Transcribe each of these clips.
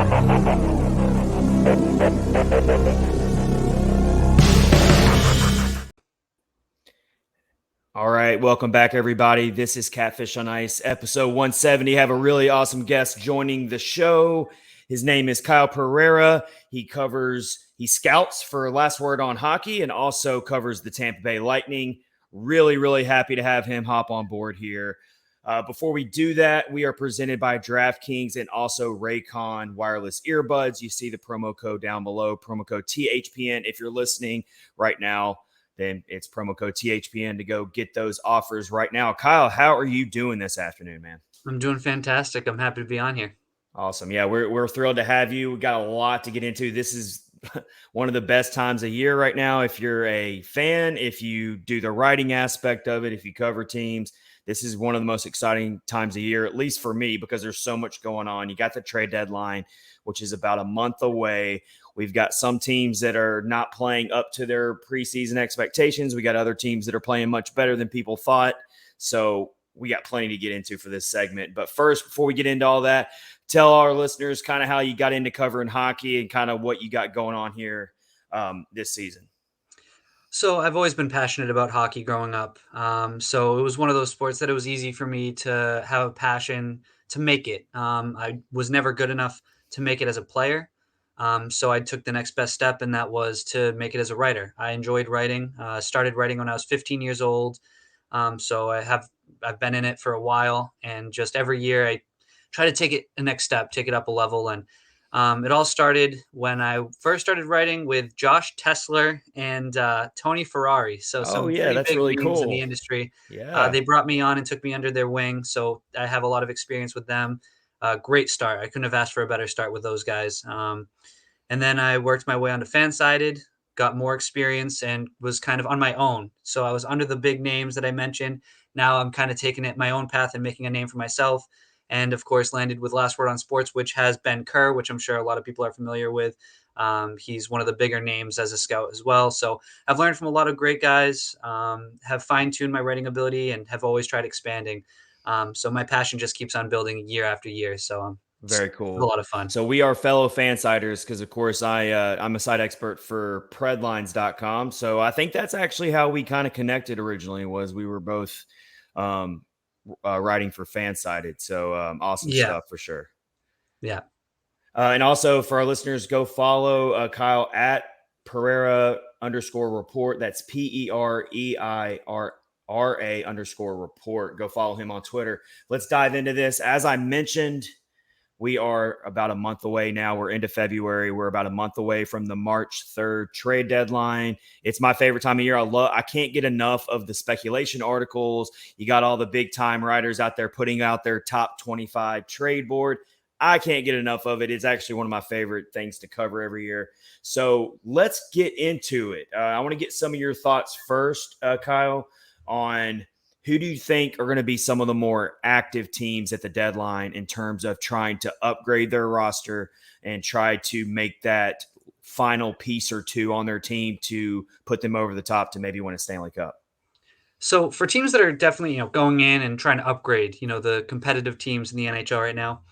All right, welcome back, everybody. This is Catfish on Ice, episode 170. Have a really awesome guest joining the show. His name is Kyle Pereira. He scouts for Last Word on Hockey and also covers the Tampa Bay Lightning. Really, really happy to have him hop on board here. Before we do that, we are presented by DraftKings and also Raycon wireless earbuds. You see the promo code down below, promo code THPN. If you're listening right now, then it's promo code THPN to go get those offers right now. Kyle, how are you doing this afternoon, man? I'm doing fantastic. I'm happy to be on here. Awesome. Yeah, we're thrilled to have you. We got a lot to get into. This is one of the best times of year right now. If you're a fan, if you do the writing aspect of it, if you cover teams, this is one of the most exciting times of year, at least for me, because there's so much going on. You got the trade deadline, which is about a month away. We've got some teams that are not playing up to their preseason expectations. We got other teams that are playing much better than people thought. So we got plenty to get into for this segment. But first, before we get into all that, tell our listeners kind of how you got into covering hockey and kind of what you got going on here this season. So I've always been passionate about hockey growing up. So it was one of those sports that it was easy for me to have a passion to make it. I was never good enough to make it as a player. So I took the next best step, and that was to make it as a writer. I enjoyed writing. Started writing when I was 15 years old. So I've been in it for a while, and just every year I try to take it a next step, take it up a level. And it all started when I first started writing with Josh Tessler and Tony Ferrari. So some pretty that's big really names in cool. the industry. Yeah. They brought me on and took me under their wing. So I have a lot of experience with them. Great start. I couldn't have asked for a better start with those guys. And then I worked my way onto Fansided, got more experience, and was kind of on my own. So I was under the big names that I mentioned. Now I'm kind of taking it my own path and making a name for myself. And of course, landed with Last Word on Sports, which has Ben Kerr, which I'm sure a lot of people are familiar with. He's one of the bigger names as a scout as well. So I've learned from a lot of great guys, have fine-tuned my writing ability, and have always tried expanding. So my passion just keeps on building year after year. So Very it's cool. a lot of fun. So we are fellow fansiders because, of course, I'm a site expert for predlines.com. So I think that's actually how we kind of connected originally, was we were both writing for Fansided. So awesome stuff for sure. Yeah. And also for our listeners, go follow Kyle at Pereira_report. That's PEREIRA_report. Go follow him on Twitter. Let's dive into this. As I mentioned, we are about a month away now. We're into February. We're about a month away from the March 3rd trade deadline. It's my favorite time of year. I can't get enough of the speculation articles. You got all the big time writers out there putting out their top 25 trade board. I can't get enough of it. It's actually one of my favorite things to cover every year. So let's get into it. I want to get some of your thoughts first, Kyle, on who do you think are going to be some of the more active teams at the deadline in terms of trying to upgrade their roster and try to make that final piece or two on their team to put them over the top to maybe win a Stanley Cup? So for teams that are definitely, going in and trying to upgrade, the competitive teams in the NHL right now,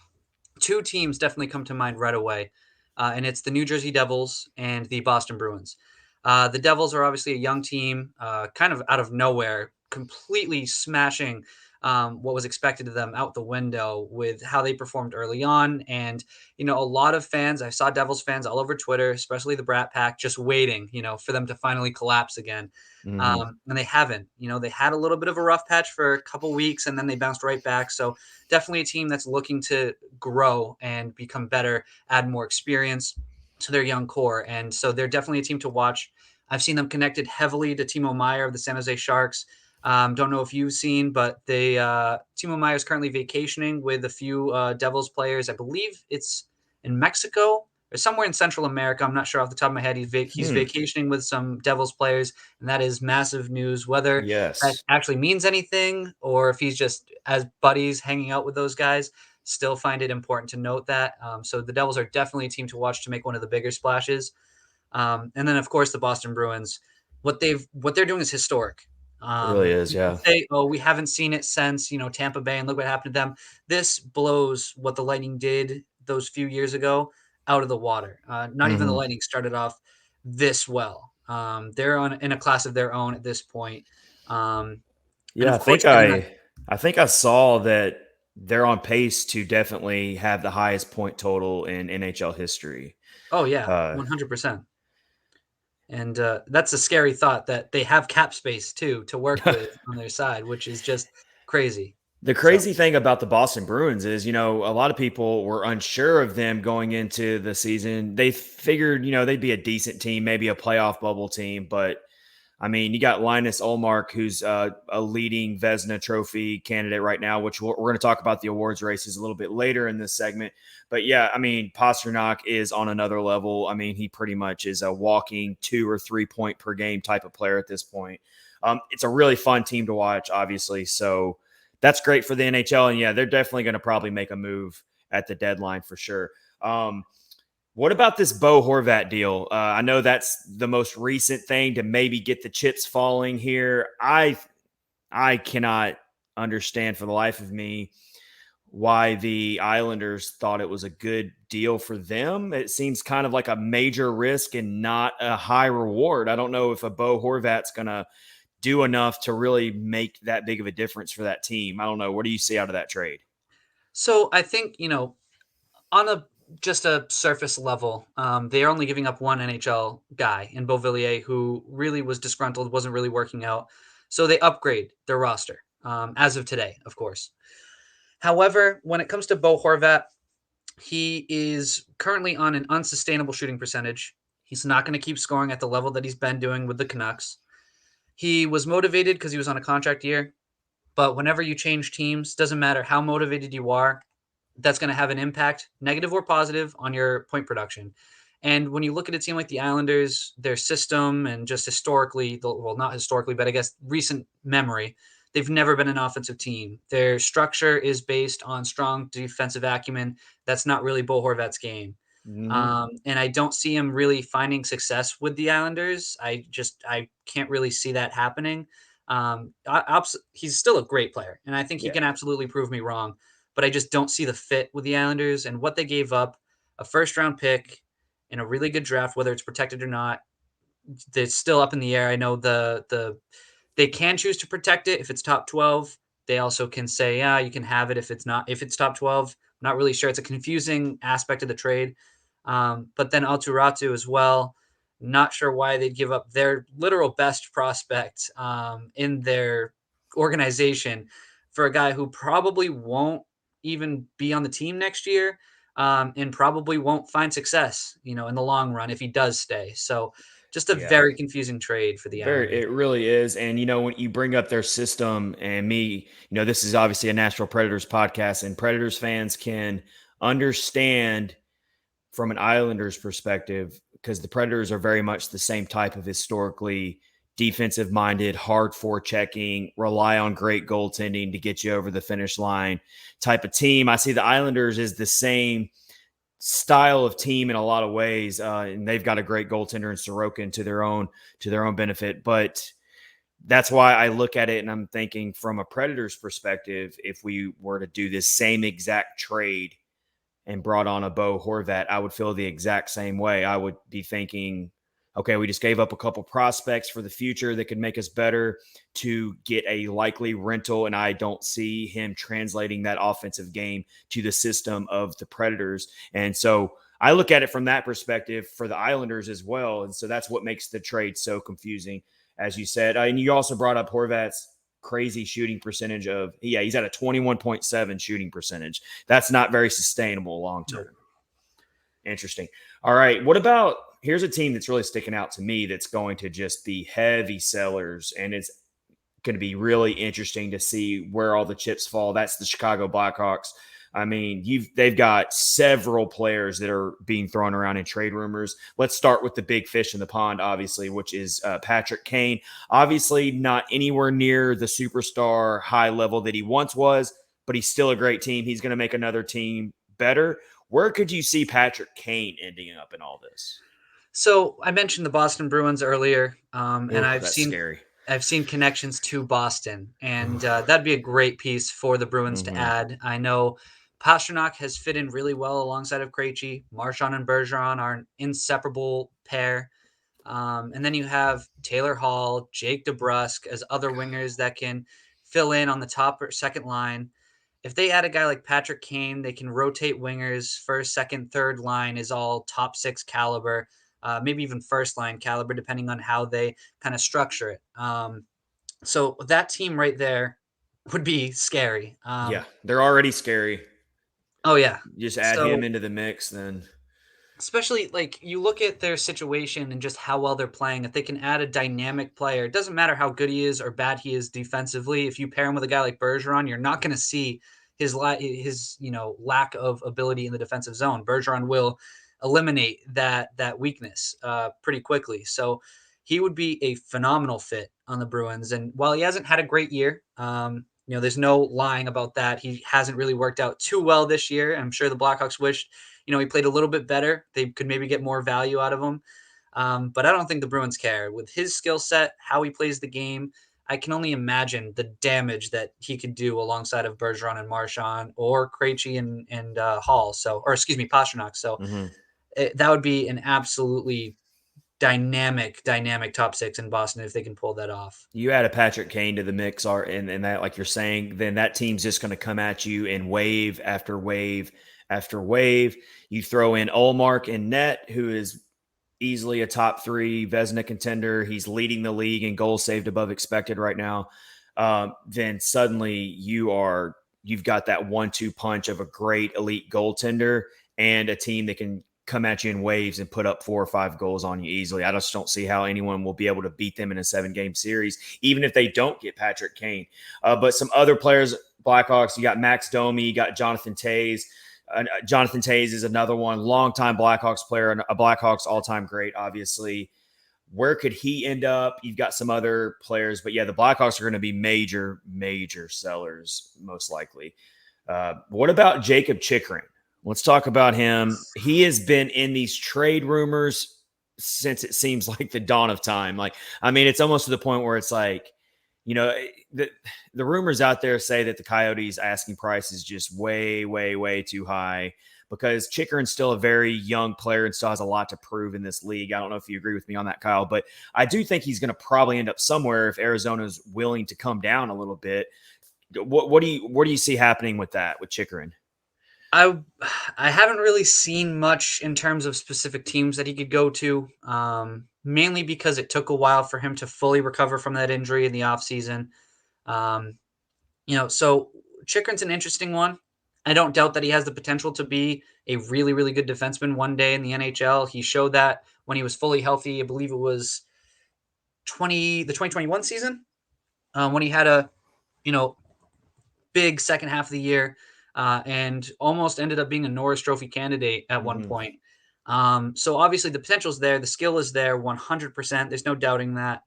two teams definitely come to mind right away. And it's the New Jersey Devils and the Boston Bruins. The Devils are obviously a young team, kind of out of nowhere, completely smashing what was expected of them out the window with how they performed early on. And, a lot of fans, I saw Devils fans all over Twitter, especially the Brat Pack, just waiting, for them to finally collapse again. And they haven't. They had a little bit of a rough patch for a couple weeks, and then they bounced right back. So definitely a team that's looking to grow and become better, add more experience to their young core. And so they're definitely a team to watch. I've seen them connected heavily to Timo Meier of the San Jose Sharks. Don't know if you've seen, but Timo Meier is currently vacationing with a few Devils players. I believe it's in Mexico or somewhere in Central America. I'm not sure off the top of my head. He's vacationing with some Devils players, and that is massive news. Whether that actually means anything or if he's just as buddies hanging out with those guys, still find it important to note that. So the Devils are definitely a team to watch to make one of the bigger splashes. And then, of course, the Boston Bruins. What they're doing is historic. It really is, yeah. Say, we haven't seen it since, Tampa Bay, and look what happened to them. This blows what the Lightning did those few years ago. out of the water. Not even the Lightning started off this well. They're in a class of their own at this point. And Yeah, of course, getting that. I think I saw that they're on pace to definitely have the highest point total in NHL history. Oh yeah, Uh, 100%. And that's a scary thought that they have cap space too to work with on their side, which is just crazy. The So, crazy thing about the Boston Bruins is, a lot of people were unsure of them going into the season. They figured, they'd be a decent team, maybe a playoff bubble team. But, I mean, you got Linus Ullmark, who's a leading Vezina Trophy candidate right now, which we're going to talk about the awards races a little bit later in this segment. But, yeah, I mean, Pasternak is on another level. I mean, he pretty much is a walking 2 or 3 point per game type of player at this point. It's a really fun team to watch, obviously. So, that's great for the NHL. And yeah, they're definitely going to probably make a move at the deadline for sure. What about this Bo Horvat deal? I know that's the most recent thing to maybe get the chips falling here. I cannot understand for the life of me why the Islanders thought it was a good deal for them. It seems kind of like a major risk and not a high reward. I don't know if a Bo Horvat's going to do enough to really make that big of a difference for that team. I don't know. What do you see out of that trade? so I think on a just a surface level, they are only giving up one NHL guy in Beauvillier, who really was disgruntled, wasn't really working out. So they upgrade their roster as of today, of course. However, when it comes to Bo Horvat, he is currently on an unsustainable shooting percentage. He's not going to keep scoring at the level that he's been doing with the Canucks. He was motivated because he was on a contract year, but whenever you change teams, doesn't matter how motivated you are, that's going to have an impact, negative or positive, on your point production. And when you look at a team like the Islanders, their system and just historically, well, not historically, but I guess recent memory, they've never been an offensive team. Their structure is based on strong defensive acumen. That's not really Bo Horvat's game. Mm-hmm. And I don't see him really finding success with the Islanders. I can't really see that happening. He's still a great player, and I think he Yeah. can absolutely prove me wrong. But I just don't see the fit with the Islanders and what they gave up, a first round pick in a really good draft, whether it's protected or not. It's still up in the air. I know they can choose to protect it if it's top 12. They also can say, yeah, you can have it if it's top 12. I'm not really sure. It's a confusing aspect of the trade. But then Alturatu as well. Not sure why they'd give up their literal best prospect in their organization for a guy who probably won't even be on the team next year, and probably won't find success, in the long run if he does stay. So just a Yeah. very confusing trade for the Islanders. It really is. And, when you bring up their system and me, this is obviously a Nashville Predators podcast, and Predators fans can understand from an Islanders perspective, because the Predators are very much the same type of historically defensive minded, hard forechecking, rely on great goaltending to get you over the finish line type of team. I see the Islanders as the same style of team in a lot of ways, and they've got a great goaltender in Sorokin to their own benefit. But that's why I look at it and I'm thinking from a Predators perspective, if we were to do this same exact trade and brought on a Bo Horvat, I would feel the exact same way. I would be thinking, okay, we just gave up a couple prospects for the future that could make us better to get a likely rental, and I don't see him translating that offensive game to the system of the Predators. And so I look at it from that perspective for the Islanders as well. And so that's what makes the trade so confusing, as you said. And you also brought up Horvat's crazy shooting percentage he's at a 21.7 shooting percentage. That's not very sustainable long term. Interesting. All right. Here's a team that's really sticking out to me that's going to just be heavy sellers, and it's going to be really interesting to see where all the chips fall. That's the Chicago Blackhawks. I mean, they've got several players that are being thrown around in trade rumors. Let's start with the big fish in the pond, obviously, which is Patrick Kane. Obviously, not anywhere near the superstar high level that he once was, but he's still a great team. He's going to make another team better. Where could you see Patrick Kane ending up in all this? So I mentioned the Boston Bruins earlier, and That's scary. I've seen connections to Boston, and that'd be a great piece for the Bruins to add. I know Pastrnak has fit in really well alongside of Krejci. Marchand and Bergeron are an inseparable pair. And then you have Taylor Hall, Jake DeBrusk as other wingers that can fill in on the top or second line. If they add a guy like Patrick Kane, they can rotate wingers. First, second, third line is all top six caliber, maybe even first line caliber, depending on how they kind of structure it. So that team right there would be scary. Yeah, they're already scary. Oh yeah. Just add him So into the mix, then especially like you look at their situation and just how well they're playing. If they can add a dynamic player, it doesn't matter how good he is or bad he is defensively. If you pair him with a guy like Bergeron, you're not going to see his lack of ability in the defensive zone. Bergeron will eliminate that weakness pretty quickly. So he would be a phenomenal fit on the Bruins. And while he hasn't had a great year, there's no lying about that. He hasn't really worked out too well this year. I'm sure the Blackhawks wished he played a little bit better. They could maybe get more value out of him. But I don't think the Bruins care. With his skill set, how he plays the game, I can only imagine the damage that he could do alongside of Bergeron and Marchand or Krejci and Hall. Pastrnak. So mm-hmm. that would be an absolutely dynamic top six in Boston if they can pull that off. You add a Patrick Kane to the mix, and that, like you're saying, then that team's just going to come at you in wave after wave after wave. You throw in Ullmark in net, who is easily a top 3 Vezina contender. He's leading the league in goals saved above expected right now. Then suddenly you've got that 1-2 punch of a great elite goaltender and a team that can come at you in waves and put up 4 or 5 goals on you easily. I just don't see how anyone will be able to beat them in a 7-game series, even if they don't get Patrick Kane. But some other players, Blackhawks, you got Max Domi, you got Jonathan Toews. Jonathan Toews is another one, longtime Blackhawks player, a Blackhawks all-time great, obviously. Where could he end up? You've got some other players, but yeah, the Blackhawks are going to be major, major sellers, most likely. What about Jacob Chikrin? Let's talk about him. He has been in these trade rumors since it seems like the dawn of time. It's almost to the point where it's like, the rumors out there say that the Coyotes' asking price is just way, way, way too high because Chikrin's still a very young player and still has a lot to prove in this league. I don't know if you agree with me on that, Kyle, but I do think he's going to probably end up somewhere if Arizona's willing to come down a little bit. What do you see happening with that, with Chikrin? I haven't really seen much in terms of specific teams that he could go to, mainly because it took a while for him to fully recover from that injury in the offseason. So Chikrin's an interesting one. I don't doubt that he has the potential to be a really, really good defenseman one day in the NHL. He showed that when he was fully healthy. I believe it was the 2021 season when he had a, big second half of the year. And almost ended up being a Norris Trophy candidate at one point. So obviously the potential is there. The skill is there 100%. There's no doubting that.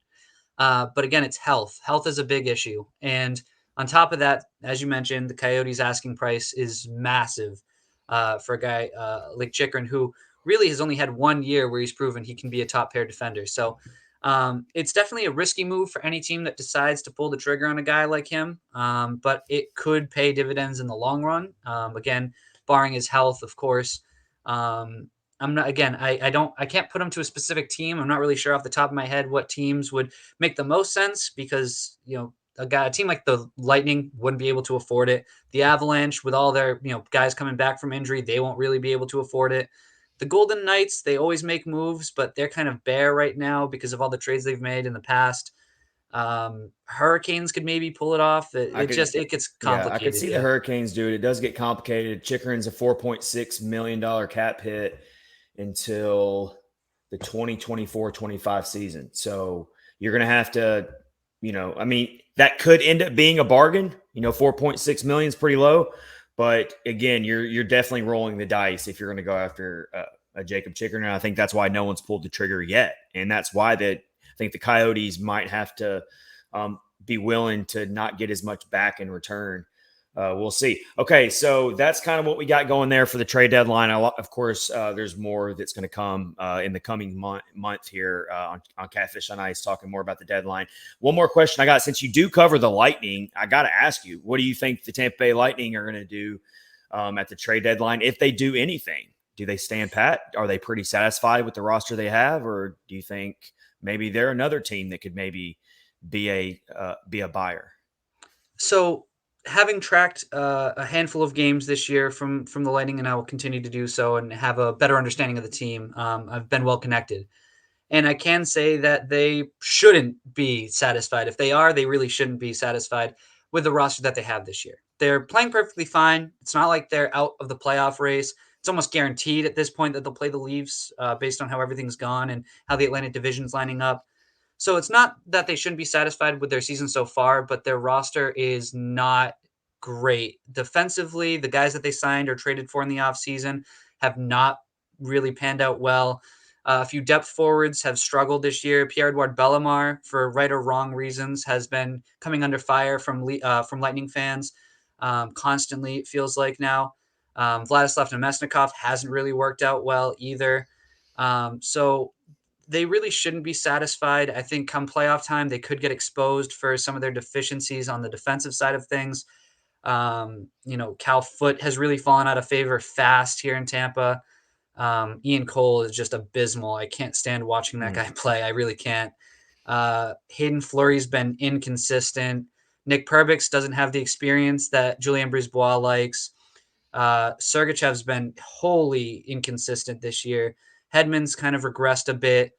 But again, it's health. Health is a big issue. And on top of that, as you mentioned, the Coyotes' asking price is massive for a guy like Chikrin, who really has only had 1 year where he's proven he can be a top pair defender. So it's definitely a risky move for any team that decides to pull the trigger on a guy like him, but it could pay dividends in the long run. Again, barring his health, of course. I'm not, again, I can't put him to a specific team. I'm not really sure off the top of my head what teams would make the most sense because, a team like the Lightning wouldn't be able to afford it. The Avalanche, with all their, guys coming back from injury, they won't really be able to afford it. The Golden Knights, they always make moves, but they're kind of bare right now because of all the trades they've made in the past. Hurricanes could maybe pull it off. It gets complicated. Yeah, I could see the Hurricanes do it. It does get complicated. Chikrin's a $4.6 million cap hit until the 2024-25 season. So you're going to have to, that could end up being a bargain. 4.6 million is pretty low. But again, you're definitely rolling the dice if you're going to go after a Jacob Chikrin. And I think that's why no one's pulled the trigger yet. And that's why I think the Coyotes might have to be willing to not get as much back in return. We'll see. Okay, so that's kind of what we got going there for the trade deadline. Of course, there's more that's going to come in the coming month here on Catfish on Ice, talking more about the deadline. One more question I got. Since you do cover the Lightning, I got to ask you, what do you think the Tampa Bay Lightning are going to do at the trade deadline. If they do anything, do they stand pat? Are they pretty satisfied with the roster they have, or do you think maybe they're another team that could maybe be a buyer? So, having tracked a handful of games this year from the Lightning, and I will continue to do so, and have a better understanding of the team, I've been well connected. And I can say that they shouldn't be satisfied. If they are, they really shouldn't be satisfied with the roster that they have this year. They're playing perfectly fine. It's not like they're out of the playoff race. It's almost guaranteed at this point that they'll play the Leafs based on how everything's gone and how the Atlantic Division's lining up. So it's not that they shouldn't be satisfied with their season so far, but their roster is not great. Defensively, the guys that they signed or traded for in the offseason have not really panned out well. A few depth forwards have struggled this year. Pierre-Edouard Bellemare, for right or wrong reasons, has been coming under fire from Lightning fans constantly, it feels like now. Vladislav Nemesnikov hasn't really worked out well either. So they really shouldn't be satisfied. I think come playoff time, they could get exposed for some of their deficiencies on the defensive side of things. Cal Foote has really fallen out of favor fast here in Tampa. Ian Cole is just abysmal. I can't stand watching that guy play. I really can't. Hayden Fleury's been inconsistent. Nick Perbix doesn't have the experience that Julien Brisebois likes. Sergachev's been wholly inconsistent this year. Hedman's kind of regressed a bit.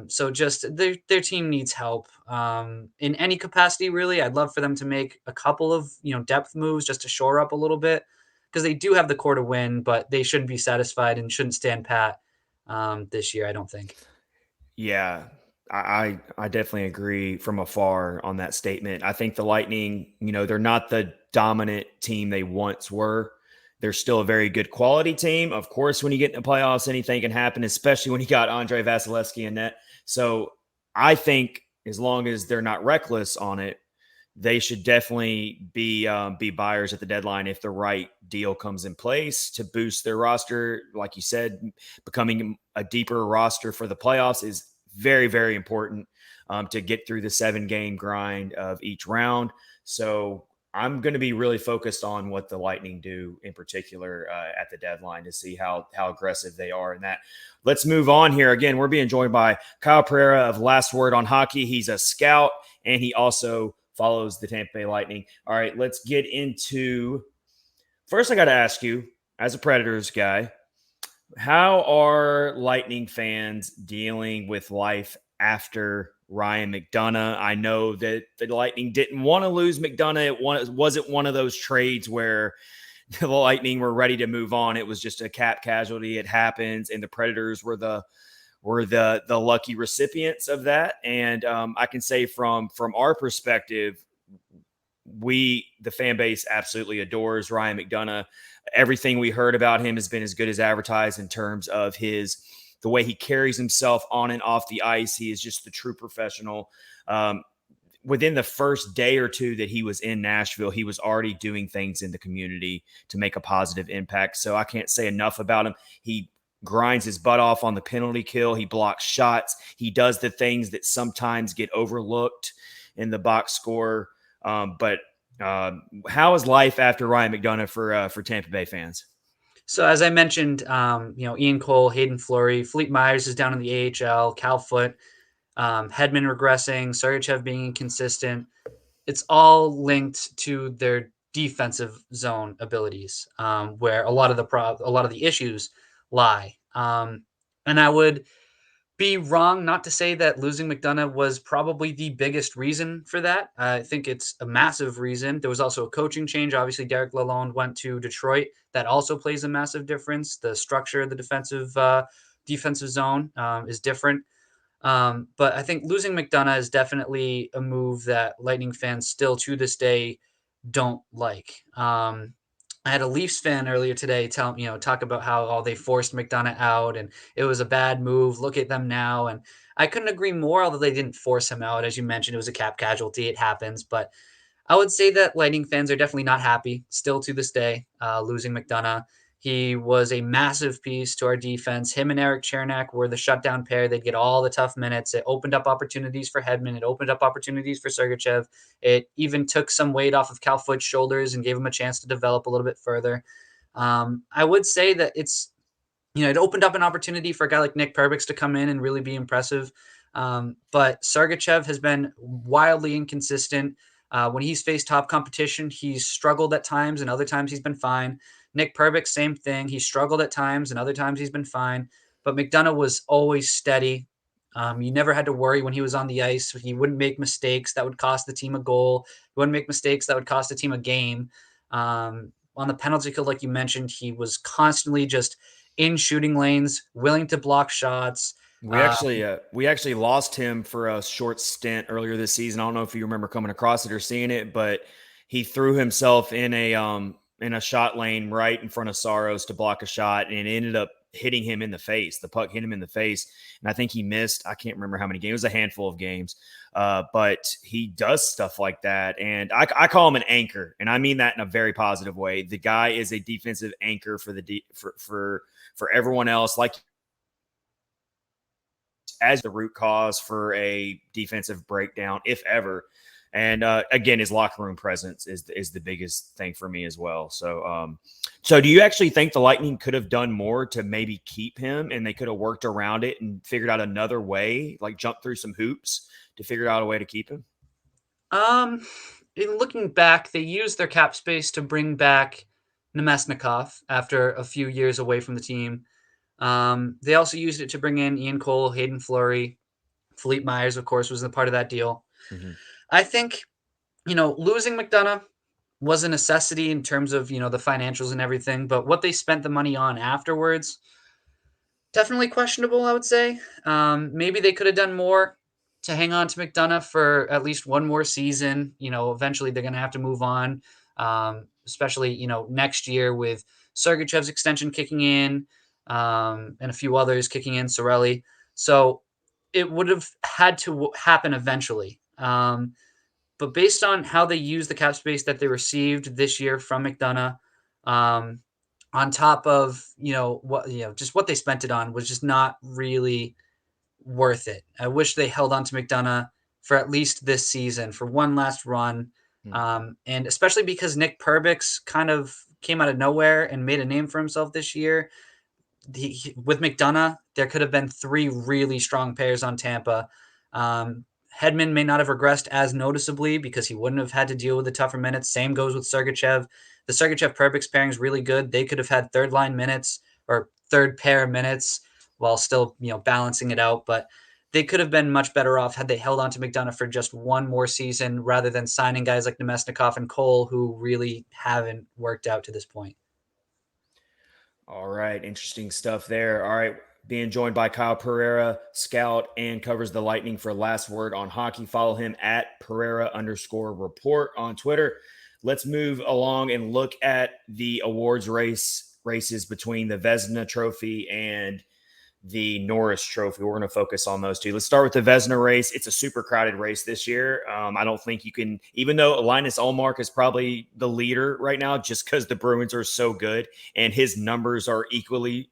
So just their team needs help in any capacity, really. I'd love for them to make a couple of depth moves just to shore up a little bit, because they do have the core to win, but they shouldn't be satisfied and shouldn't stand pat this year, I don't think. Yeah, I definitely agree from afar on that statement. I think the Lightning, they're not the dominant team they once were. They're still a very good quality team. Of course, when you get in the playoffs, anything can happen, especially when you got Andre Vasilevsky in net. So I think as long as they're not reckless on it, they should definitely be buyers at the deadline if the right deal comes in place to boost their roster. Like you said, becoming a deeper roster for the playoffs is very, very important to get through the 7-game grind of each round. So I'm going to be really focused on what the Lightning do in particular at the deadline to see how aggressive they are in that. Let's move on here. Again, we're being joined by Kyle Pereira of Last Word on Hockey. He's a scout, and he also follows the Tampa Bay Lightning. All right, let's get into – first I got to ask you, as a Predators guy, how are Lightning fans dealing with life after Ryan McDonagh? I know that the Lightning didn't want to lose McDonagh. It wasn't one of those trades where the Lightning were ready to move on. It was just a cap casualty. It happens, and the Predators were the lucky recipients of that. And I can say from our perspective, the fan base absolutely adores Ryan McDonagh. Everything we heard about him has been as good as advertised in terms of the way he carries himself on and off the ice. He is just the true professional. Within the first day or two that he was in Nashville, he was already doing things in the community to make a positive impact. So I can't say enough about him. He grinds his butt off on the penalty kill. He blocks shots. He does the things that sometimes get overlooked in the box score. But how is life after Ryan McDonagh for Tampa Bay fans? So as I mentioned, Ian Cole, Hayden Fleury, Fleet Myers is down in the AHL, Cal Foote, Hedman regressing, Sergachev being inconsistent. It's all linked to their defensive zone abilities, where a lot of the issues lie. And I would be wrong not to say that losing McDonagh was probably the biggest reason for that. I think it's a massive reason. There was also a coaching change. Obviously, Derek Lalonde went to Detroit. That also plays a massive difference. The structure of the defensive zone is different. But I think losing McDonagh is definitely a move that Lightning fans still to this day don't like. I had a Leafs fan earlier today talk about how they forced McDonagh out and it was a bad move. Look at them now. And I couldn't agree more, although they didn't force him out. As you mentioned, it was a cap casualty. It happens. But I would say that Lightning fans are definitely not happy still to this day, losing McDonagh. He was a massive piece to our defense. Him and Eric Chernak were the shutdown pair. They'd get all the tough minutes. It opened up opportunities for Hedman. It opened up opportunities for Sergachev. It even took some weight off of Cal Foot's shoulders and gave him a chance to develop a little bit further. I would say that it opened up an opportunity for a guy like Nick Perbix to come in and really be impressive. But Sergachev has been wildly inconsistent. When he's faced top competition, he's struggled at times, and other times he's been fine. Nick Perbix, same thing. He struggled at times, and other times he's been fine. But McDonagh was always steady. You never had to worry when he was on the ice. He wouldn't make mistakes that would cost the team a goal. He wouldn't make mistakes that would cost the team a game. On the penalty kill, like you mentioned, he was constantly just in shooting lanes, willing to block shots. We actually lost him for a short stint earlier this season. I don't know if you remember coming across it or seeing it, but he threw himself in a shot lane right in front of Saros to block a shot, and it ended up hitting him in the face. The puck hit him in the face, and I think he missed. I can't remember how many games. It was a handful of games, but he does stuff like that, and I call him an anchor, and I mean that in a very positive way. The guy is a defensive anchor for everyone else, like as the root cause for a defensive breakdown, if ever. And again, his locker room presence is the biggest thing for me as well. So, so do you actually think the Lightning could have done more to maybe keep him, and they could have worked around it and figured out another way, like jump through some hoops to figure out a way to keep him? In looking back, they used their cap space to bring back Nemesnikov after a few years away from the team. They also used it to bring in Ian Cole, Hayden Fleury, Philippe Myers, of course, was a part of that deal. Mm-hmm. I think, losing McDonagh was a necessity in terms of, the financials and everything, but what they spent the money on afterwards, definitely questionable, I would say. Maybe they could have done more to hang on to McDonagh for at least one more season. Eventually they're going to have to move on, especially, next year with Sergachev's extension kicking in, and a few others kicking in, Sorelli. So it would have had to happen eventually. But based on how they used the cap space that they received this year from McDonagh, um, on top of just what they spent it on was just not really worth it. I wish they held on to McDonagh for at least this season for one last run, and especially because Nick Perbix kind of came out of nowhere and made a name for himself this year. With McDonagh, there could have been three really strong pairs on Tampa. Hedman may not have regressed as noticeably because he wouldn't have had to deal with the tougher minutes. Same goes with Sergachev. The Sergachev Perbix pairing is really good. They could have had third line minutes or third pair minutes while still, balancing it out. But they could have been much better off had they held on to McDonagh for just one more season rather than signing guys like Nemesnikov and Cole, who really haven't worked out to this point. All right. Interesting stuff there. All right. Being joined by Kyle Pereira, scout and covers the Lightning for Last Word on Hockey. Follow him at Pereira_report on Twitter. Let's move along and look at the awards races between the Vezina Trophy and the Norris Trophy. We're going to focus on those two. Let's start with the Vezina race. It's a super crowded race this year. I don't think you can, even though Linus Ullmark is probably the leader right now, just because the Bruins are so good and his numbers are equally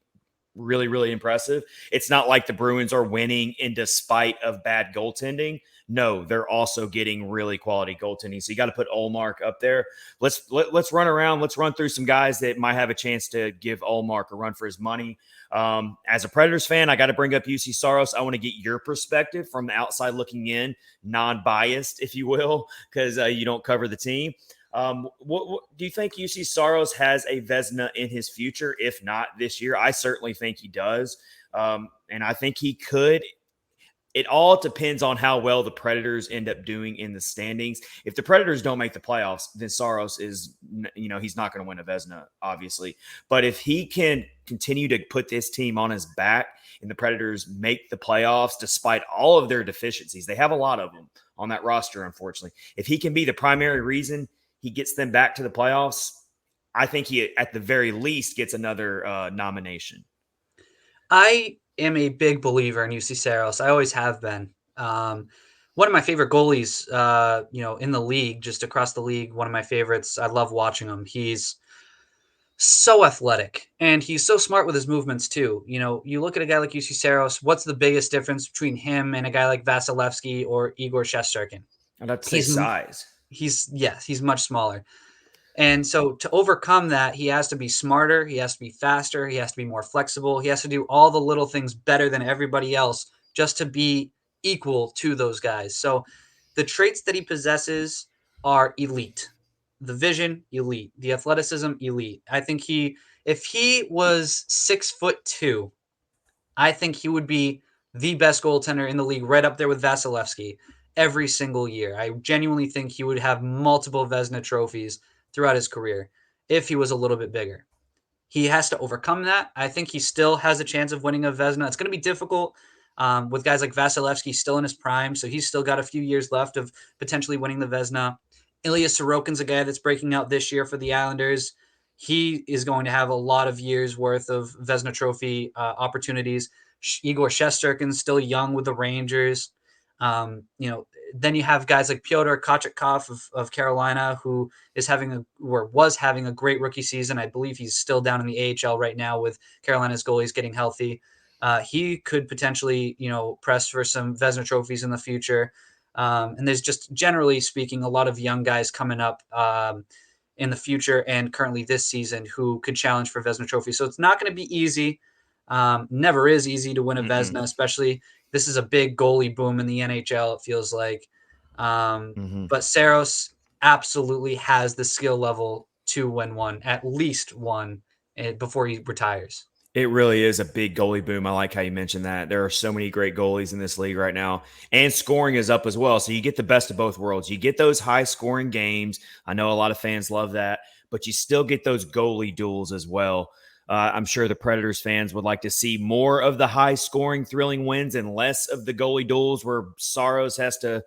really, really impressive. It's not like the Bruins are winning in despite of bad goaltending. No, they're also getting really quality goaltending. So you got to put Ullmark up there. Let's run around. Let's run through some guys that might have a chance to give Ullmark a run for his money. As a Predators fan, I got to bring up UC Saros. I want to get your perspective from the outside looking in, non-biased, if you will, because you don't cover the team. What do you think UC Saros has a Vezina in his future? If not this year, I certainly think he does. And I think he could. It all depends on how well the Predators end up doing in the standings. If the Predators don't make the playoffs, then Saros is, he's not going to win a Vezina, obviously. But if he can continue to put this team on his back and the Predators make the playoffs despite all of their deficiencies, they have a lot of them on that roster, unfortunately. If he can be the primary reason he gets them back to the playoffs, I think he, at the very least, gets another nomination. I am a big believer in UC Saros. I always have been. One of my favorite goalies, in the league, just across the league, one of my favorites. I love watching him. He's so athletic, and he's so smart with his movements too. You look at a guy like UC Saros. What's the biggest difference between him and a guy like Vasilevsky or Igor Shesterkin? I'd have to say He's size. he's much smaller. And so to overcome that, he has to be smarter, he has to be faster, he has to be more flexible, he has to do all the little things better than everybody else just to be equal to those guys. So the traits that he possesses are elite. The vision, elite. The athleticism, elite. I think if he was 6'2", I think he would be the best goaltender in the league, right up there with Vasilevsky every single year. I genuinely think he would have multiple Vezina trophies throughout his career if he was a little bit bigger. He has to overcome that. I think he still has a chance of winning a Vezina. It's going to be difficult with guys like Vasilevsky still in his prime, so he's still got a few years left of potentially winning the Vezina. Ilya Sorokin's a guy that's breaking out this year for the Islanders. He is going to have a lot of years worth of Vezina Trophy opportunities. Igor Shesterkin's still young with the Rangers. Then you have guys like Pyotr Kochetkov of Carolina, who was having a great rookie season. I believe he's still down in the AHL right now with Carolina's goalies getting healthy. He could potentially, press for some Vezina trophies in the future. And there's just, generally speaking, a lot of young guys coming up in the future and currently this season who could challenge for Vezina trophy. So it's not going to be easy. Never is easy to win a Vezina, especially this is a big goalie boom in the NHL, it feels like. But Saros absolutely has the skill level to win one, at least one, before he retires. It really is a big goalie boom. I like how you mentioned that. There are so many great goalies in this league right now, and scoring is up as well. So you get the best of both worlds. You get those high scoring games. I know a lot of fans love that, but you still get those goalie duels as well. I'm sure the Predators fans would like to see more of the high scoring, thrilling wins and less of the goalie duels where Saros has to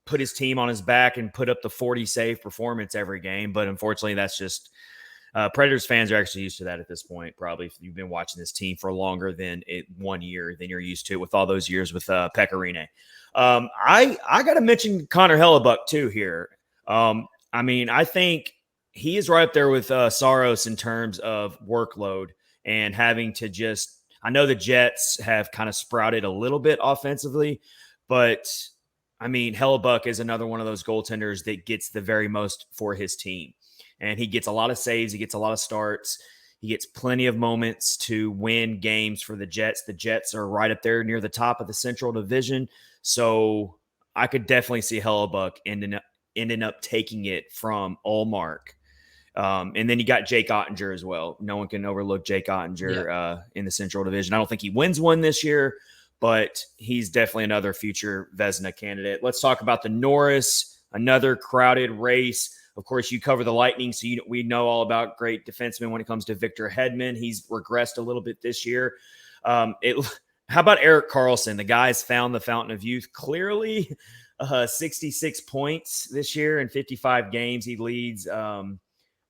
put his team on his back and put up the 40 save performance every game. But unfortunately, that's just Predators fans are actually used to that at this point. Probably if you've been watching this team for longer than 1 year than you're used to with all those years with Pekka Rinne. I got to mention Connor Hellebuck too here. I think he is right up there with Saros in terms of workload and having to just. I know the Jets have kind of sprouted a little bit offensively, but Hellebuck is another one of those goaltenders that gets the very most for his team. And he gets a lot of saves. He gets a lot of starts. He gets plenty of moments to win games for the Jets. The Jets are right up there near the top of the Central Division. So I could definitely see Hellebuck ending up taking it from Ullmark. And then you got Jake Ottinger as well. No one can overlook Jake Ottinger in the Central Division. I don't think he wins one this year, but he's definitely another future Vezina candidate. Let's talk about the Norris, another crowded race. Of course, you cover the Lightning, so we know all about great defensemen when it comes to Victor Hedman. He's regressed a little bit this year. How about Erik Karlsson? The guy's found the fountain of youth. Clearly, 66 points this year in 55 games. He leads.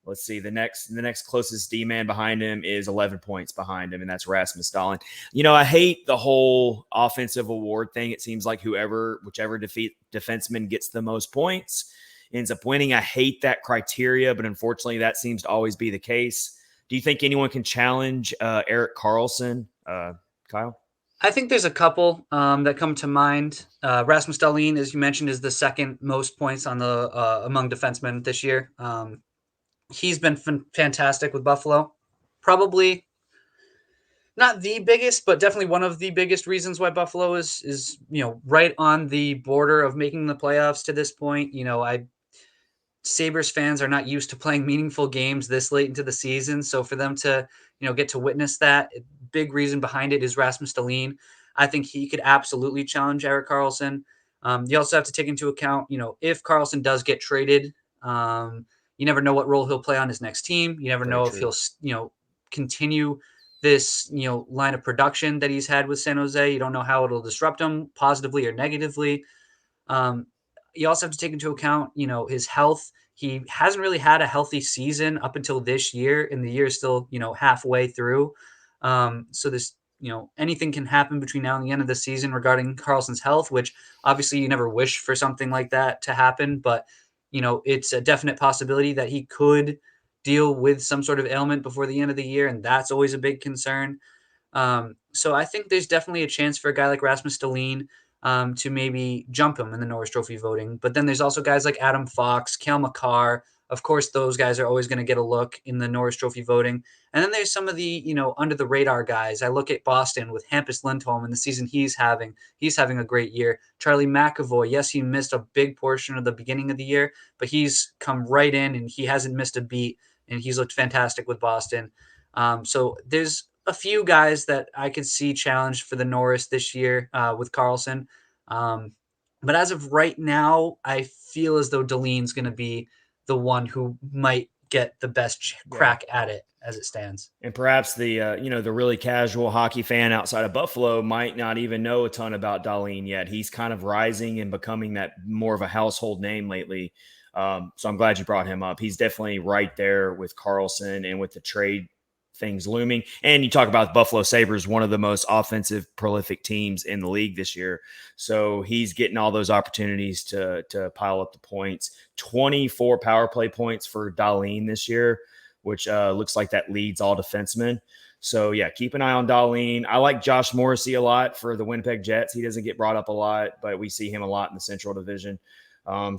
Let's see. The next closest D-man behind him is 11 points behind him, and that's Rasmus Dahlin. I hate the whole offensive award thing. It seems like whichever defenseman gets the most points ends up winning. I hate that criteria, but unfortunately that seems to always be the case. Do you think anyone can challenge Erik Karlsson, Kyle? I think there's a couple that come to mind. Rasmus Dahlin, as you mentioned, is the second most points on the among defensemen this year. He's been fantastic with Buffalo. Probably not the biggest, but definitely one of the biggest reasons why Buffalo is right on the border of making the playoffs to this point. Sabres fans are not used to playing meaningful games this late into the season. So for them to, get to witness that, big reason behind it is Rasmus Dahlin. I think he could absolutely challenge Erik Karlsson. You also have to take into account, if Karlsson does get traded, you never know what role he'll play on his next team. You never know if he'll, continue this, line of production that he's had with San Jose. You don't know how it'll disrupt him positively or negatively. You also have to take into account, his health. He hasn't really had a healthy season up until this year, and the year is still, halfway through. So this, anything can happen between now and the end of the season regarding Karlsson's health, which obviously you never wish for something like that to happen. But, it's a definite possibility that he could deal with some sort of ailment before the end of the year, and that's always a big concern. So I think there's definitely a chance for a guy like Rasmus Dahlin to maybe jump him in the Norris Trophy voting. But then there's also guys like Adam Fox, Cale Makar. Of course, those guys are always going to get a look in the Norris Trophy voting. And then there's some of the, under the radar guys. I look at Boston with Hampus Lindholm and the season he's having. He's having a great year. Charlie McAvoy, yes, he missed a big portion of the beginning of the year, but he's come right in and he hasn't missed a beat, and he's looked fantastic with Boston. So there's a few guys that I could see challenged for the Norris this year with Carlson. Um, but as of right now, I feel as though Dahlin's going to be the one who might get the best Yeah. crack at it as it stands. And perhaps the the really casual hockey fan outside of Buffalo might not even know a ton about Dahlin yet. He's kind of rising and becoming that more of a household name lately. So I'm glad you brought him up. He's definitely right there with Carlson and with the trade things looming. And you talk about Buffalo Sabres, one of the most offensive, prolific teams in the league this year. So he's getting all those opportunities to pile up the points. 24 power play points for Dahlin this year, which looks like that leads all defensemen. So, yeah, keep an eye on Dahlin. I like Josh Morrissey a lot for the Winnipeg Jets. He doesn't get brought up a lot, but we see him a lot in the Central Division.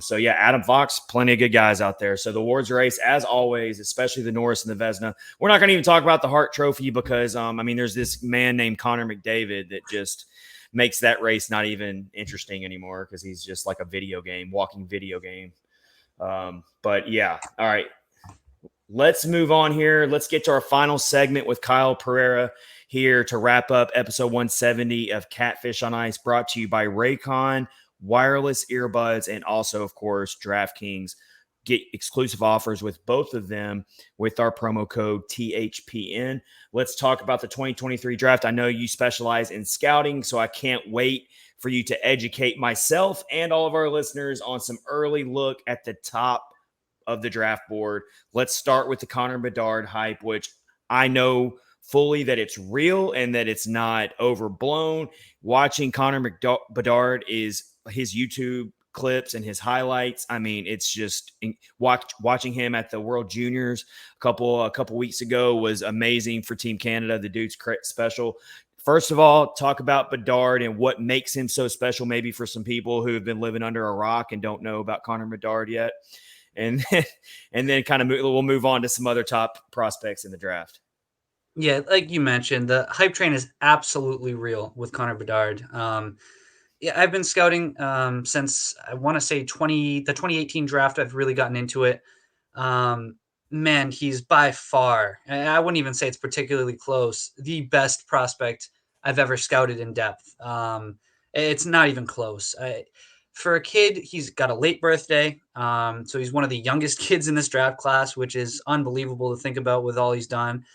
So, yeah, Adam Fox, plenty of good guys out there. So the awards race, as always, especially the Norris and the Vezina. We're not going to even talk about the Hart Trophy because, there's this man named Connor McDavid that just makes that race not even interesting anymore because he's just like a video game, walking video game. But, yeah, all right. Let's move on here. Let's get to our final segment with Kyle Pereira here to wrap up episode 170 of Catfish on Ice, brought to you by Raycon wireless earbuds and also, of course, DraftKings. Get exclusive offers with both of them with our promo code THPN. Let's talk about the 2023 draft. I know you specialize in scouting, so I can't wait for you to educate myself and all of our listeners on some early look at the top of the draft board. Let's start with the Connor Bedard hype, which I know fully that it's real and that it's not overblown. Watching Connor Bedard is his YouTube clips and his highlights. I mean, it's just watching him at the World Juniors a couple weeks ago was amazing for Team Canada. The dude's special. First of all, talk about Bedard and what makes him so special, maybe for some people who have been living under a rock and don't know about Connor Bedard yet. And then kind of we'll move on to some other top prospects in the draft. Yeah, like you mentioned, the hype train is absolutely real with Connor Bedard. Yeah, I've been scouting since I want to say the 2018 draft. I've really gotten into it. Man, he's by far, and I wouldn't even say it's particularly close, the best prospect I've ever scouted in depth. It's not even close. For a kid, he's got a late birthday. So he's one of the youngest kids in this draft class, which is unbelievable to think about with all he's done.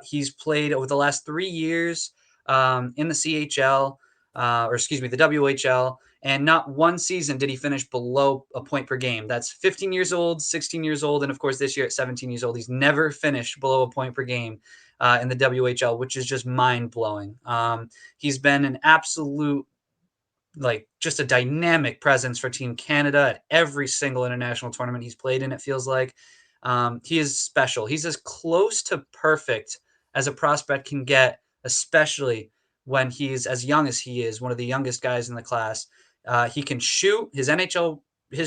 He's played over the last 3 years in the CHL, the WHL, and not one season did he finish below a point per game. That's 15 years old, 16 years old, and of course this year at 17 years old, he's never finished below a point per game in the WHL, which is just mind blowing. He's been an absolute, just a dynamic presence for Team Canada at every single international tournament he's played in. It feels like he is special. He's as close to perfect as a prospect can get, especially when he's as young as he is, one of the youngest guys in the class. He can shoot. His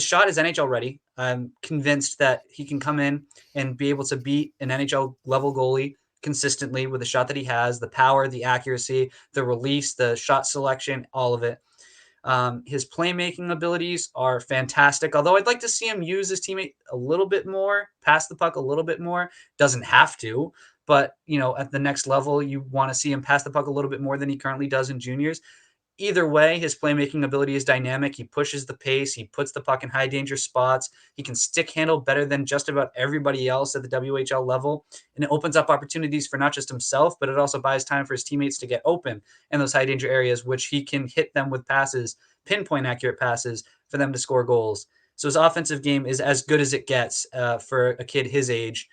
shot is NHL ready. I'm convinced that he can come in and be able to beat an NHL level goalie consistently with the shot that he has, the power, the accuracy, the release, the shot selection, all of it. His playmaking abilities are fantastic, although I'd like to see him use his teammate a little bit more, pass the puck a little bit more. Doesn't have to, but at the next level, you want to see him pass the puck a little bit more than he currently does in juniors. Either way, his playmaking ability is dynamic. He pushes the pace. He puts the puck in high danger spots. He can stick handle better than just about everybody else at the WHL level. And it opens up opportunities for not just himself, but it also buys time for his teammates to get open in those high danger areas, which he can hit them with passes, pinpoint accurate passes for them to score goals. So his offensive game is as good as it gets for a kid his age.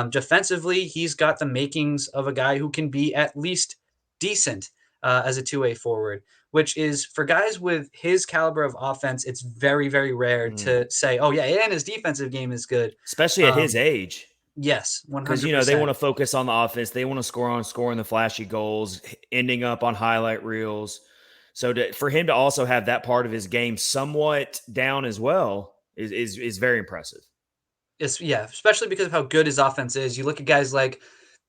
Defensively, he's got the makings of a guy who can be at least decent as a two-way forward, which is, for guys with his caliber of offense, it's very, very rare to say, oh, yeah, and his defensive game is good. Especially at his age. Yes, Because, they 100%. want to focus on the offense. They want to scoring the flashy goals, ending up on highlight reels. So for him to also have that part of his game somewhat down as well is very impressive. Yeah, especially because of how good his offense is. You look at guys like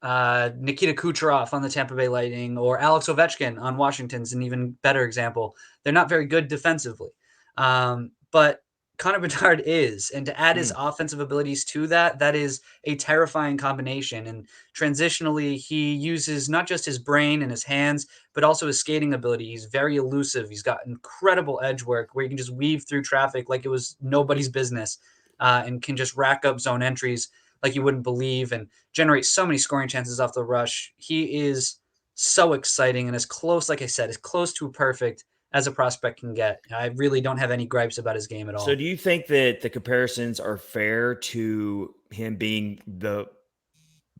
Nikita Kucherov on the Tampa Bay Lightning or Alex Ovechkin on Washington's an even better example. They're not very good defensively, but Connor Bedard is, and to add his offensive abilities to that, that is a terrifying combination. And transitionally, he uses not just his brain and his hands, but also his skating ability. He's very elusive. He's got incredible edge work where he can just weave through traffic like it was nobody's business, and can just rack up zone entries like you wouldn't believe and generate so many scoring chances off the rush. He is so exciting and as close, like I said, as close to perfect as a prospect can get. I really don't have any gripes about his game at So all. do you think that the comparisons are fair to him being the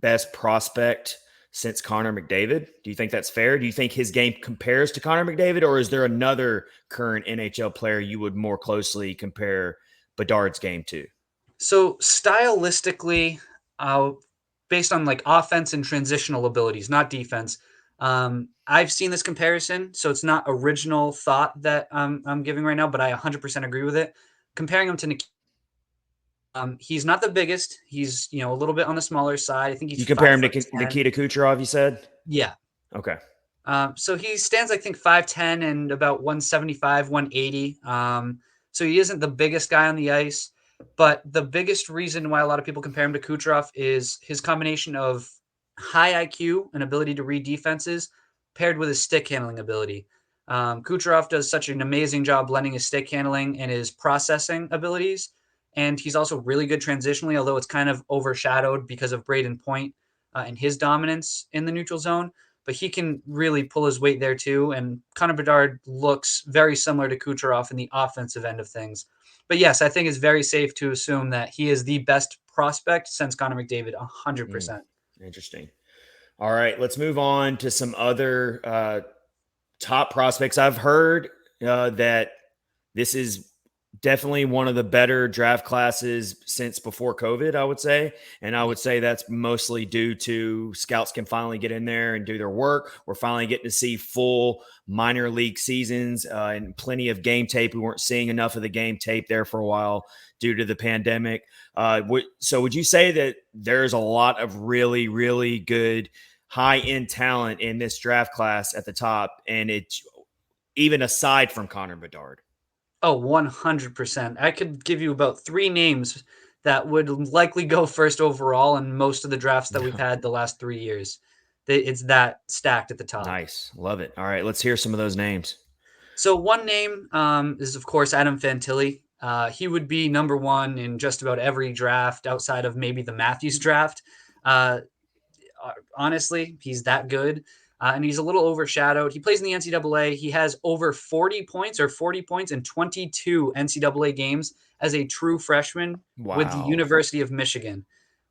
best prospect since Connor McDavid? Do you think that's fair? Do you think his game compares to Connor McDavid, or is there another current NHL player you would more closely compare Bedard's game to? So stylistically, uh, based on like offense and transitional abilities, not defense. I've seen this comparison, so it's not original thought that I'm giving right now, but I 100% agree with it. Comparing him to Nikita, he's not the biggest. He's a little bit on the smaller side. I think he's You compare five him to foot ten. Nikita Kucherov, you said? Yeah. Okay. So he stands, I think, 5'10" and about 175, 180. So he isn't the biggest guy on the ice, but the biggest reason why a lot of people compare him to Kucherov is his combination of high IQ and ability to read defenses paired with his stick handling ability. Kucherov does such an amazing job blending his stick handling and his processing abilities. And he's also really good transitionally, although it's kind of overshadowed because of Braden Point and his dominance in the neutral zone, but he can really pull his weight there too. And Connor Bedard looks very similar to Kucherov in the offensive end of things. But yes, I think it's very safe to assume that he is the best prospect since Connor McDavid, Mm, 100%. interesting. All right, let's move on to some other top prospects. I've heard that this is definitely one of the better draft classes since before COVID, I would say. And I would say that's mostly due to scouts can finally get in there and do their work. We're finally getting to see full minor league seasons and plenty of game tape. We weren't seeing enough of the game tape there for a while due to the pandemic. So would you say that there's a lot of really, really good high end talent in this draft class at the top, and it's even aside from Connor Bedard? Oh, 100%. I could give you about three names that would likely go first overall in most of the drafts that we've had the last 3 years. It's that stacked at the top. Nice. Love it. All right, let's hear some of those names. So one name is, of course, Adam Fantilli. He would be number one in just about every draft outside of maybe the Matthews draft. Uh, Honestly, he's that good. And he's a little overshadowed. He plays in the NCAA. He has over 40 points or 40 points in 22 NCAA games as a true freshman with the Wow. University of Michigan,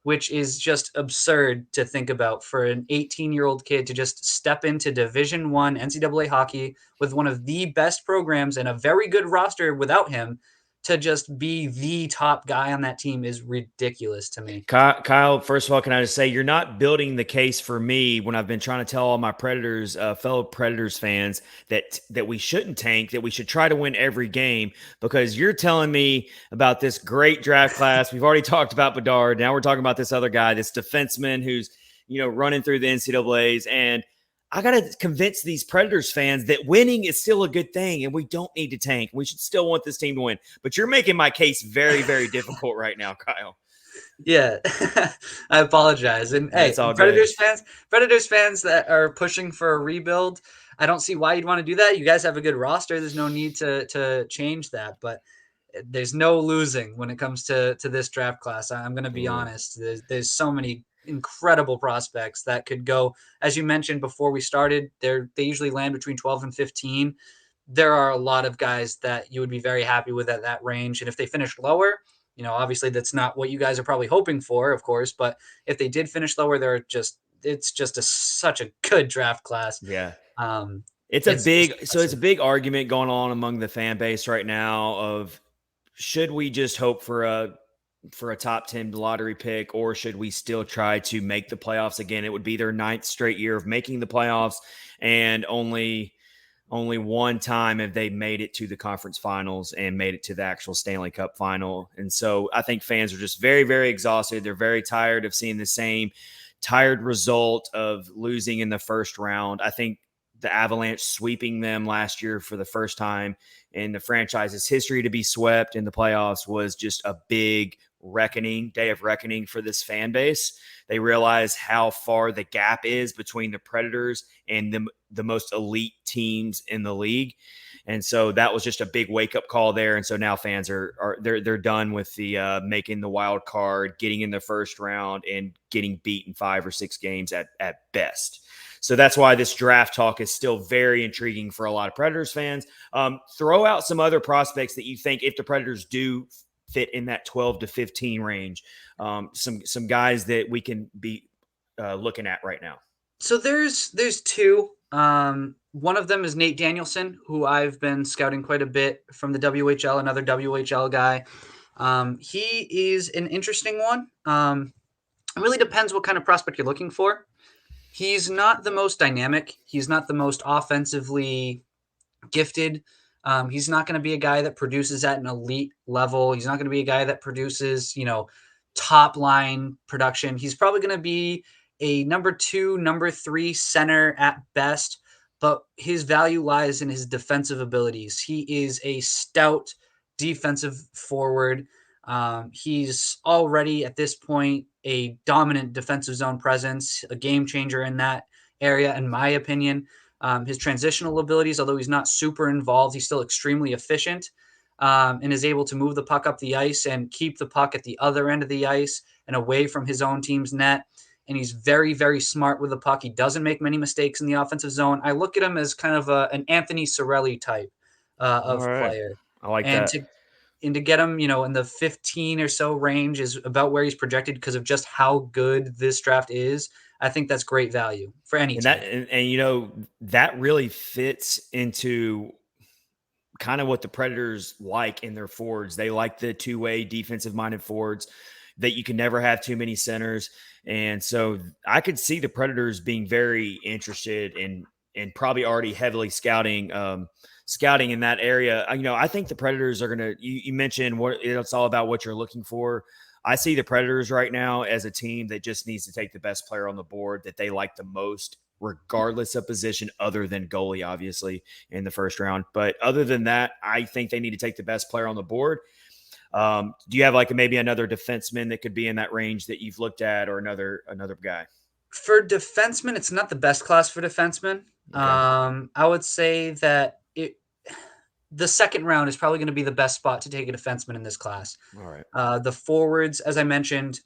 which is just absurd to think about for an 18-year-old kid to just step into Division One NCAA hockey with one of the best programs and a very good roster without him to just be the top guy on that team is ridiculous to me. Kyle, first of all, can I just say you're not building the case for me when I've been trying to tell all my Predators, fellow Predators fans that we shouldn't tank, that we should try to win every game, because you're telling me about this great draft class. We've already talked about Bedard. Now we're talking about this other guy, this defenseman who's running through the NCAAs, and I got to convince these Predators fans that winning is still a good thing and we don't need to tank. We should still want this team to win. But you're making my case very, very difficult right now, Kyle. Yeah, I apologize. And That's hey, all good. Predators fans that are pushing for a rebuild, I don't see why you'd want to do that. You guys have a good roster. There's no need to change that. But there's no losing when it comes to this draft class. I'm going to be Ooh. honest. There's so many incredible prospects that could go. As you mentioned before we started, they usually land between 12 and 15. There are a lot of guys that you would be very happy with at that range. And if they finish lower, obviously that's not what you guys are probably hoping for, of course. But if they did finish lower, it's just such a good draft class. Yeah. Um, It's a it's just big so it's a impressive. big argument going on among the fan base right now of should we just hope for a for a top 10 lottery pick, or should we still try to make the playoffs again? It would be their 9th straight year of making the playoffs, and only one time have they made it to the conference finals and made it to the actual Stanley Cup final. And so I think fans are just very, very exhausted. They're very tired of seeing the same tired result of losing in the first round. I think the Avalanche sweeping them last year for the first time in the franchise's history to be swept in the playoffs was just a big day of reckoning for this fan base. They realize how far the gap is between the Predators and the most elite teams in the league. And so that was just a big wake-up call there. And so now fans they're done with the making the wild card, getting in the first round, and getting beaten 5 or 6 games at best. So that's why this draft talk is still very intriguing for a lot of Predators fans. Throw out some other prospects that you think, if the Predators do fit in that 12 to 15 range, some guys that we can be looking at right now. So there's 2. One of them is Nate Danielson, who I've been scouting quite a bit from the WHL, another WHL guy. He is an interesting one. It really depends what kind of prospect you're looking for. He's not the most dynamic. He's not the most offensively gifted. He's not going to be a guy that produces at an elite level. He's not going to be a guy that produces, top line production. He's probably going to be a number 2, number 3 center at best, but his value lies in his defensive abilities. He is a stout defensive forward. He's already at this point a dominant defensive zone presence, a game changer in that area, in my opinion. His transitional abilities, although he's not super involved, he's still extremely efficient, and is able to move the puck up the ice and keep the puck at the other end of the ice and away from his own team's net. And he's very, very smart with the puck. He doesn't make many mistakes in the offensive zone. I look at him as kind of an Anthony Cirelli type of player. I like and that. To get him, in the 15 or so range is about where he's projected because of just how good this draft is. I think that's great value for any team. And that really fits into kind of what the Predators like in their forwards. They like the two-way defensive-minded forwards that you can never have too many centers. And so I could see the Predators being very interested in probably already heavily scouting in that area. I think the Predators are going to, you mentioned what it's all about, what you're looking for. I see the Predators right now as a team that just needs to take the best player on the board that they like the most, regardless of position, other than goalie, obviously, in the first round. But other than that, I think they need to take the best player on the board. Do you have maybe another defenseman that could be in that range that you've looked at, or another guy? For defensemen, it's not the best class for defensemen. Okay. I would say that the second round is probably going to be the best spot to take a defenseman in this class. All right. The forwards, as I mentioned,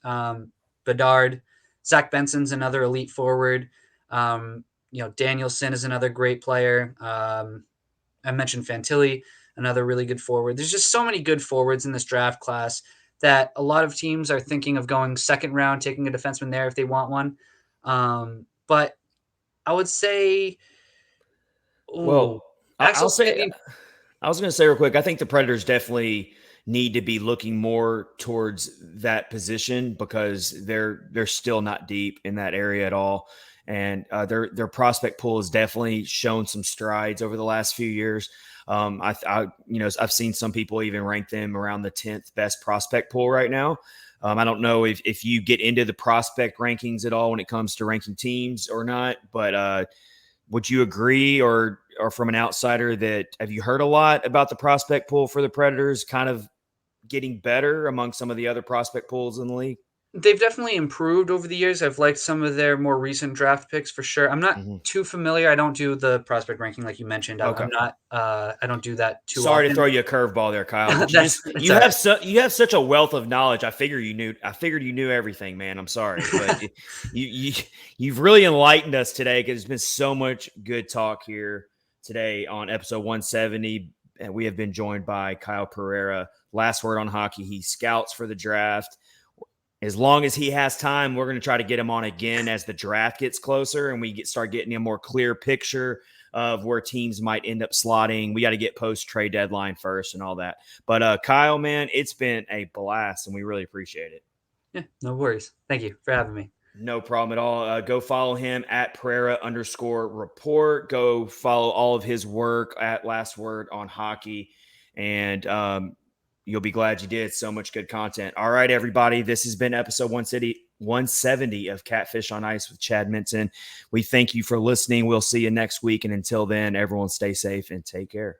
Bedard, Zach Benson's another elite forward. Danielson is another great player. I mentioned Fantilli, another really good forward. There's just so many good forwards in this draft class that a lot of teams are thinking of going second round, taking a defenseman there if they want one. But I would say, I was going to say real quick, I think the Predators definitely need to be looking more towards that position because they're still not deep in that area at all. And their prospect pool has definitely shown some strides over the last few years. I've seen some people even rank them around the 10th best prospect pool right now. I don't know if you get into the prospect rankings at all when it comes to ranking teams or not, but would you agree or from an outsider that have you heard a lot about the prospect pool for the Predators kind of getting better among some of the other prospect pools in the league? They've definitely improved over the years. I've liked some of their more recent draft picks for sure. I'm not too familiar. I don't do the prospect ranking like you mentioned. Okay. I'm not. I don't do that too Sorry often. to throw you a curveball there, Kyle. But you have such a wealth of knowledge. I figured you knew everything, man. I'm sorry, but you've really enlightened us today because there's been so much good talk here today on episode 170. And we have been joined by Kyle Pereira. Last Word on Hockey. He scouts for the draft. as long as he has time, we're going to try to get him on again as the draft gets closer and we start getting a more clear picture of where teams might end up slotting. We got to get post-trade deadline first and all that. But Kyle, man, it's been a blast, and we really appreciate it. Yeah, no worries. Thank you for having me. No problem at all. Go follow him at Pereira_report. Go follow all of his work at Last Word on Hockey. And you'll be glad you did. So much good content. All right, everybody. This has been episode 170 of Catfish on Ice with Chad Minton. We thank you for listening. We'll see you next week. And until then, everyone stay safe and take care.